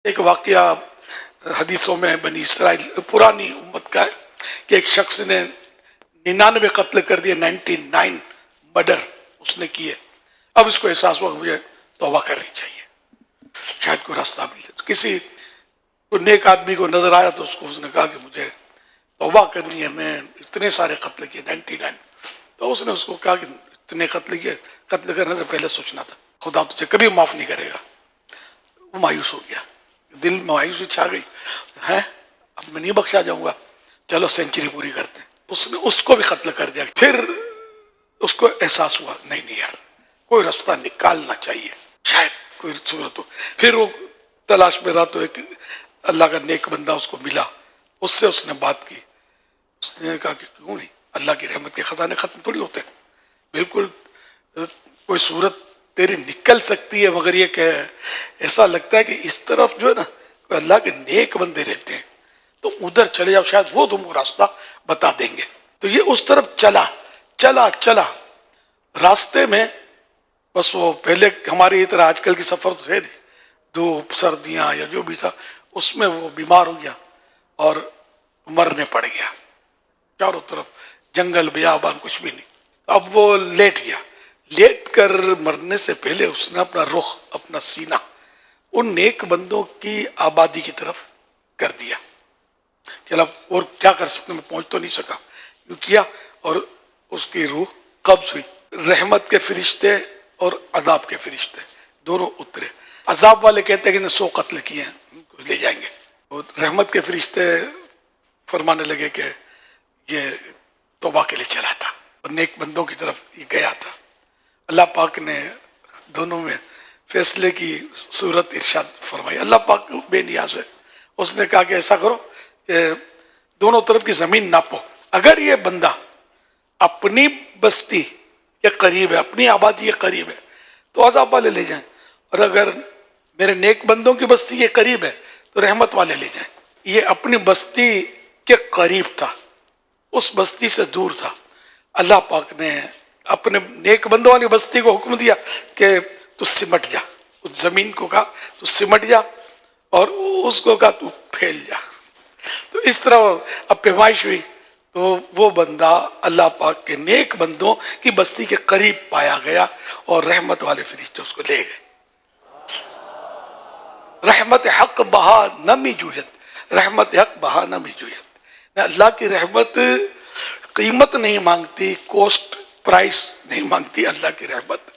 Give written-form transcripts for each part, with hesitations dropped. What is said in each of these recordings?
ایک واقعہ حدیثوں میں بنی اسرائیل پرانی امت کا ہے کہ ایک شخص نے 99 قتل کر دیے، 99 مرڈر اس نے کیے. اب اس کو احساس ہوا کہ مجھے توبہ کرنی چاہیے، شاید کوئی راستہ مل جائے. تو کسی نیک آدمی کو نظر آیا تو اس نے کہا کہ مجھے توبہ کرنی ہے، میں اتنے سارے قتل کیے 99. تو اس نے اس کو کہا کہ اتنے قتل کیے، قتل کرنے سے پہلے سوچنا تھا خدا تجھے کبھی معاف نہیں کرے گا. وہ مایوس ہو گیا، دل میں مایوسی چھا گئی ہے، اب میں نہیں بخشا جاؤں گا، چلو سینچری پوری کرتے. اس نے اس کو بھی قتل کر دیا. پھر اس کو احساس ہوا نہیں یار، کوئی راستہ نکالنا چاہیے، شاید کوئی صورت ہو. پھر وہ تلاش میں رہا تو ایک اللہ کا نیک بندہ اس کو ملا، اس سے اس نے بات کی. اس نے کہا کہ کیوں نہیں، اللہ کی رحمت کے خزانے ختم تھوڑی ہوتے ہیں، بالکل کوئی صورت تیری نکل سکتی ہے، مگر یہ کہ ایسا لگتا ہے کہ اس طرف جو ہے نا کوئی اللہ کے نیک بندے رہتے ہیں، تو ادھر چلے جاؤ، شاید وہ تم کو راستہ بتا دیں گے. تو یہ اس طرف چلا راستے میں بس وہ پہلے ہماری طرح آج کل کی سفر تو ہے نہیں، دھوپ سردیاں یا جو بھی تھا، اس میں وہ بیمار ہو گیا اور مرنے پڑ گیا. چاروں طرف جنگل بیابان کچھ بھی نہیں. اب وہ لیٹ گیا، لیٹ کر مرنے سے پہلے اس نے اپنا رخ، اپنا سینہ ان نیک بندوں کی آبادی کی طرف کر دیا. چلا اور کیا کر سکتے، میں پہنچ تو نہیں سکا، یوں کیا اور اس کی روح قبض ہوئی. رحمت کے فرشتے اور عذاب کے فرشتے دونوں اترے. عذاب والے کہتے ہیں کہ 100 قتل کیے ہیں، لے جائیں گے. اور رحمت کے فرشتے فرمانے لگے کہ یہ توبہ کے لیے چلا تھا اور نیک بندوں کی طرف یہ گیا تھا. اللہ پاک نے دونوں میں فیصلے کی صورت ارشاد فرمائی. اللہ پاک بے نیاز ہے. اس نے کہا کہ ایسا کرو کہ دونوں طرف کی زمین ناپو، اگر یہ بندہ اپنی بستی کے قریب ہے، اپنی آبادی کے قریب ہے تو عذاب والے لے جائیں، اور اگر میرے نیک بندوں کی بستی کے قریب ہے تو رحمت والے لے جائیں. یہ اپنی بستی کے قریب تھا، اس بستی سے دور تھا. اللہ پاک نے اپنے نیک بندوں والی بستی کو حکم دیا کہ تو سمٹ جا، اس زمین کو کہا تو سمٹ جا، اور اس کو کہا تو پھیل جا. تو اس طرح اب پیمائش ہوئی تو وہ بندہ اللہ پاک کے نیک بندوں کی بستی کے قریب پایا گیا اور رحمت والے فرشتے اس کو لے گئے. رحمت حق بہا نمی جویت، رحمت حق بہا نمی جویت. اللہ کی رحمت قیمت نہیں مانگتی، کوسٹ پرائس نہیں مانگتی. اللہ کی رحمت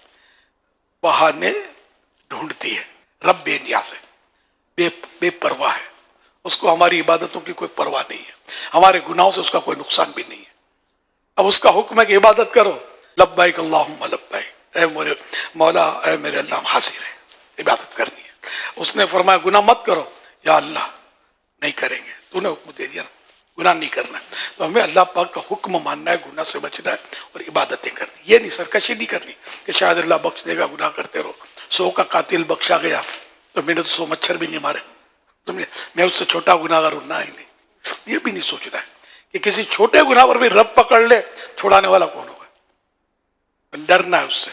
بہانے ڈھونڈتی ہے. رب بے نیاز ہے، بے پرواہ ہے، اس کو ہماری عبادتوں کی کوئی پرواہ نہیں ہے، ہمارے گناہوں سے اس کا کوئی نقصان بھی نہیں ہے. اب اس کا حکم ہے کہ عبادت کرو، لبیک اللہم لبیک، اے میرے مولا، اے میرے اللہ، ہم حاضر ہیں، عبادت کرنی ہے. اس نے فرمایا گناہ مت کرو، یا اللہ نہیں کریں گے، تو نے حکم دے دیا گناہ نہیں کرنا. تو ہمیں اللہ پاک کا حکم ماننا ہے، گناہ سے بچنا ہے اور عبادتیں کرنی. یہ نہیں سرکشی نہیں کرنی کہ شاید اللہ بخش دے گا، گناہ کرتے رہو. 100 کا قاتل بخشا گیا تو میں نے تو 100 مچھر بھی نہیں مارے، میں اس سے چھوٹا گناہ گار ہوں، ہی نہیں. یہ بھی نہیں سوچنا ہے کہ کسی چھوٹے گناہ پر بھی رب پکڑ لے، چھوڑانے والا کون ہوگا. ڈرنا ہے اس سے.